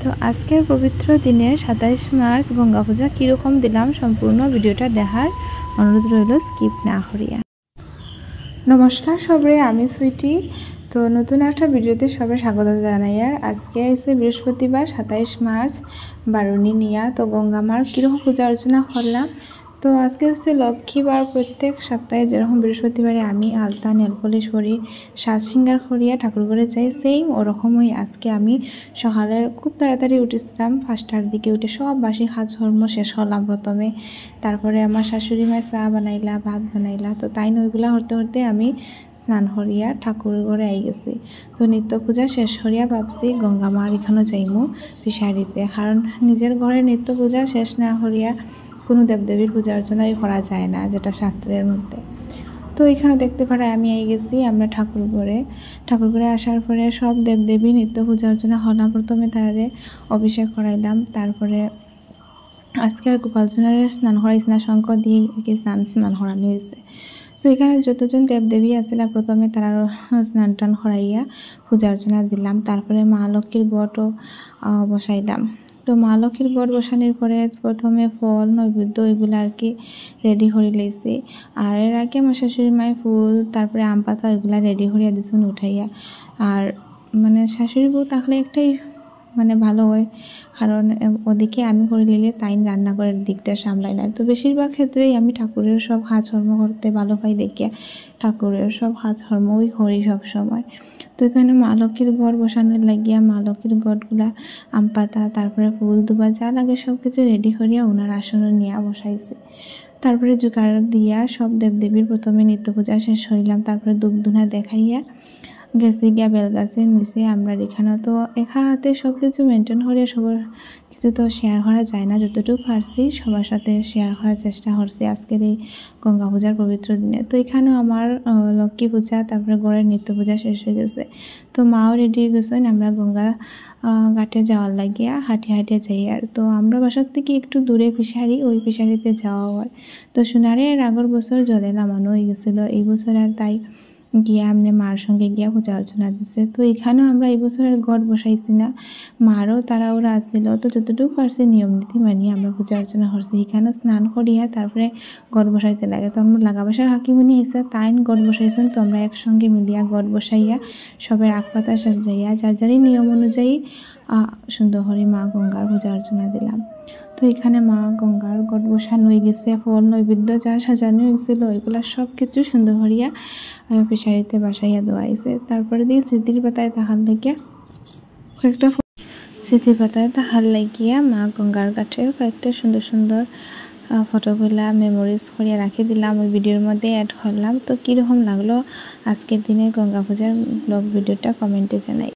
তো আজকের পবিত্র দিনে 27 মার্চ গঙ্গা পূজা কীরকম দিলাম সম্পূর্ণ ভিডিওটা দেখার অনুরোধ রইল, স্কিপ না করিয়া। নমস্কার সবাই, আমি সুইটি। তো নতুন একটা ভিডিওতে সবাই স্বাগত জানাই। আর আজকে এসে বৃহস্পতিবার 27 মার্চ বারুণী নিয়া। তো গঙ্গা মার কীরকম পূজা অর্চনা করলাম। তো আজকে হচ্ছে লক্ষ্মীবার। প্রত্যেক সপ্তাহে যেরকম বৃহস্পতিবারে আমি আলতা নেলপলিশ করি, সাজ সিঙ্গার করিয়া ঠাকুর ঘরে যাই, সেম ওরকমই আজকে আমি সকালে খুব তাড়াতাড়ি উঠেছিলাম। 5টার দিকে উঠে সব বাসি কাজকর্ম শেষ করলাম প্রথমে। তারপরে আমার শাশুড়ি মায় চা বানাইলা, ভাত বানাইলা। তো তাই ওইগুলা করতে করতে আমি স্নান করিয়া ঠাকুর ঘরে আই গেছি। তো নিত্য পূজা শেষ করিয়া ভাবছি গঙ্গা মার এখানে যাইমু ফিশারিতে, কারণ নিজের ঘরে নিত্য পূজা শেষ না করিয়া কোনো দেবদেবীর পূজা অর্চনাই করা যায় না, যেটা শাস্ত্রের মধ্যে। তো এখানে দেখতে পারে আমি আই গেছি আমরা ঠাকুর ঘরে আসার পরে সব দেবদেবী নিত্য পূজা অর্চনা হলাম। প্রথমে তারে অভিষেক করাইলাম, তারপরে আজকে আর গোপালজনের স্নান করাইছি না, শঙ্খ দিয়ে স্নান করানো হয়েছে। তো এখানে যতজন দেবদেবী আছিল প্রথমে তারা স্নান টান করাইয়া পূজা অর্চনা দিলাম। তারপরে মা লক্ষ্মীর গড়ও বসাইলাম। তো মা লক্ষ্মীর গড় বসানোর পরে প্রথমে ফল নৈবেদ্য এগুলো আর কি রেডি করে লইছি। আর এর আগে আমার শাশুড়ি মায়ের ফুল তারপরে আম পাতা ওইগুলো রেডি করিয়া দিছুন উঠাইয়া। আর মানে শাশুড়ি বউ থাকলে একটাই মানে ভালো হয়, কারণ ওদিকে আমি করে নিলে তাই রান্নাঘরের দিকটা সামলাই না। তো বেশিরভাগ ক্ষেত্রেই আমি ঠাকুরের সব কাজকর্ম করতে ভালো পাই দেখিয়া ঠাকুরের সব কাজকর্মই করি সবসময়। তো এখানে মা লক্ষ্মীর গড় বসানোর লাগিয়া মা লক্ষ্মীর গড়গুলা আম পাতা তারপরে ফুল দুবা যা লাগে সব কিছু রেডি করিয়া ওনার আসনে নিয়ে বসাইছে। তারপরে জোগাড় দিয়া সব দেবদেবীর প্রথমে নিত্য পূজা শেষ হইলাম। তারপরে ধূপ ধুনা দেখাইয়া গেছি গিয়া বেলগাছের নিচে। আমরা এখানে তো একা হাতে সব কিছু মেনটেন করিয়া সবার কিছু তো শেয়ার করা যায় না, যতটুকু পারছি সবার সাথে শেয়ার করার চেষ্টা করছি আজকের এই গঙ্গা পূজার পবিত্র দিনে। তো এখানেও আমার লক্ষ্মী পূজা তারপরে গড়ের নিত্য পূজা শেষ হয়ে গেছে। তো মাও রেডি হয়ে গেছেন আমরা গঙ্গা ঘাটে যাওয়ার লাগিয়া হাঁটিয়ে যাই। আর তো আমরা বাসার থেকে একটু দূরে ফিশারি, ওই ফিশারিতে যাওয়া হয়। তো সোনারে এর আগের বছর জলে নামানো হয়ে গেছিলো, এই বছর আর তাই গিয়া আমনে মার সঙ্গে গিয়া পূজা অর্চনা দিছে। তো এখানেও আমরা এই বছরের গড় বসাইছি না, মারও তারা ওরা আসছিল। তো যতটুকু পারছি নিয়ম নীতি মানিয়ে আমরা পূজা অর্চনা করছি। এখানে স্নান করিয়া তারপরে গড় বসাইতে লাগে। তো আমরা লাগাবাসার হাকিমুনি এসে তাই গড় বসাইছেন। তো আমরা একসঙ্গে মিলিয়া গড় বসাইয়া সবের আগ পাতা সাজাইয়া যার যারই নিয়ম অনুযায়ী সুন্দর করে মা গঙ্গার পূজা অর্চনা দিলাম। তো এখানে মা গঙ্গার গড় বসানো হয়ে গেছে, ফল নৈবেদ্য যা সাজানো হয়েছিল ওইগুলা সব কিছু সুন্দর করিয়া ফিশারিতে বাসাইয়া দেওয়া হয়েছে। তারপরে দিয়ে স্মৃতির পাতায় তাহার লাগিয়া কয়েকটা স্মৃতির পাতায় তাহার লাগিয়া মা গঙ্গার কাঠের কয়েকটা সুন্দর সুন্দর ফটোগুলা মেমোরিজ করিয়া রাখি দিলাম, ওই ভিডিওর মধ্যে অ্যাড করলাম। তো কীরকম লাগলো আজকের দিনে গঙ্গা পূজার ব্লগ ভিডিওটা কমেন্টে জানাই।